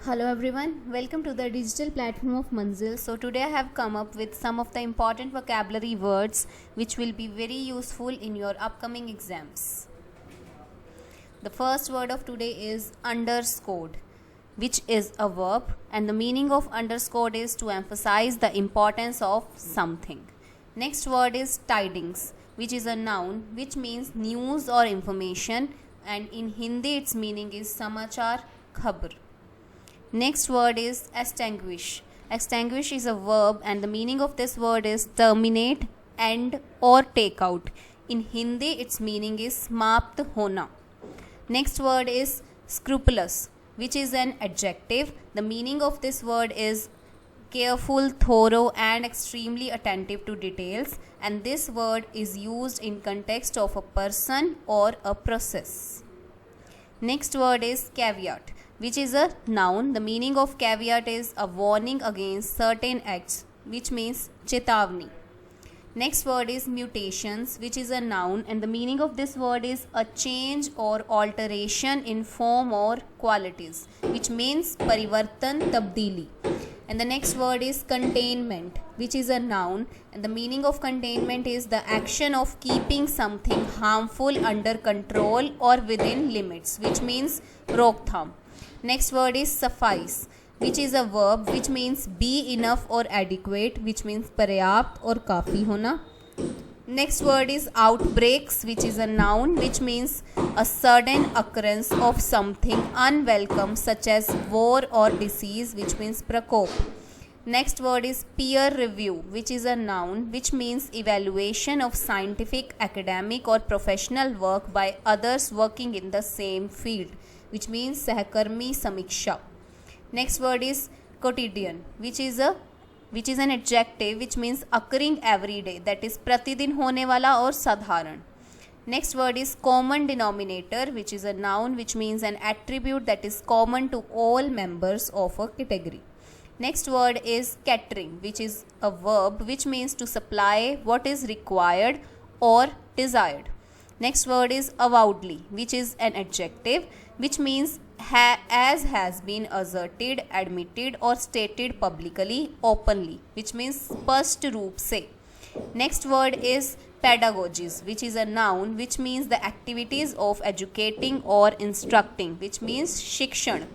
Hello everyone, welcome to the digital platform of Manzil. So today I have come up with some of the important vocabulary words which will be very useful in your upcoming exams. The first word of today is underscored, which is a verb, and the meaning of underscored is to emphasize the importance of something. Next word is tidings, which is a noun which means news or information, and in Hindi its meaning is samachar khabar. Next word is extinguish. Extinguish is a verb and the meaning of this word is terminate, end or take out. In Hindi its meaning is समाप्त होना. Next word is scrupulous, which is an adjective. The meaning of this word is careful, thorough and extremely attentive to details, and this word is used in context of a person or a process. Next word is caveat, which is a noun. The meaning of caveat is a warning against certain acts, which means chetavni. Next word is mutations, which is a noun, and the meaning of this word is a change or alteration in form or qualities, which means parivartan, tabdili. And the next word is containment, which is a noun, and the meaning of containment is the action of keeping something harmful under control or within limits, which means roktham. Next word is suffice, which is a verb which means be enough or adequate, which means paryapt or kafi hona. Next word is outbreaks, which is a noun which means a sudden occurrence of something unwelcome such as war or disease, which means prakop. Next word is peer review, which is a noun which means evaluation of scientific, academic or professional work by others working in the same field, which means sahakarmi samiksha. Next word is quotidian, which is an adjective which means occurring every day, that is pratidin hone wala or sadharan. Next word is common denominator, which is a noun which means an attribute that is common to all members of a category. Next word is catering, which is a verb which means to supply what is required or desired. Next word is avowedly, which is an adjective which means as has been asserted, admitted or stated publicly, openly, which means spasht roop se. Next word is pedagogies, which is a noun which means the activities of educating or instructing, which means shikshan.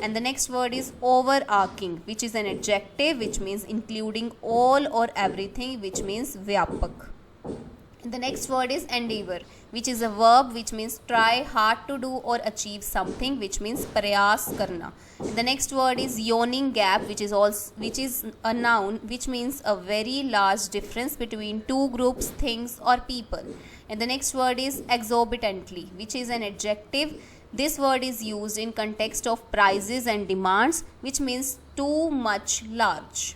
And the next word is overarching, which is an adjective which means including all or everything, which means vyapak. The next word is endeavor, which is a verb which means try hard to do or achieve something, which means prayas karna. The next word is yawning gap, which is a noun which means a very large difference between two groups, things or people. And the next word is exorbitantly, which is an adjective. This word is used in context of prices and demands, which means too much large.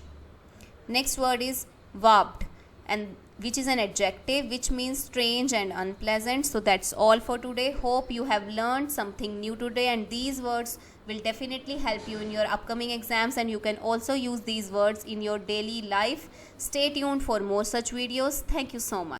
Next word is warped, and which is an adjective which means strange and unpleasant. So that's all for today. Hope you have learned something new today, and these words will definitely help you in your upcoming exams, and you can also use these words in your daily life. Stay tuned for more such videos. Thank you so much.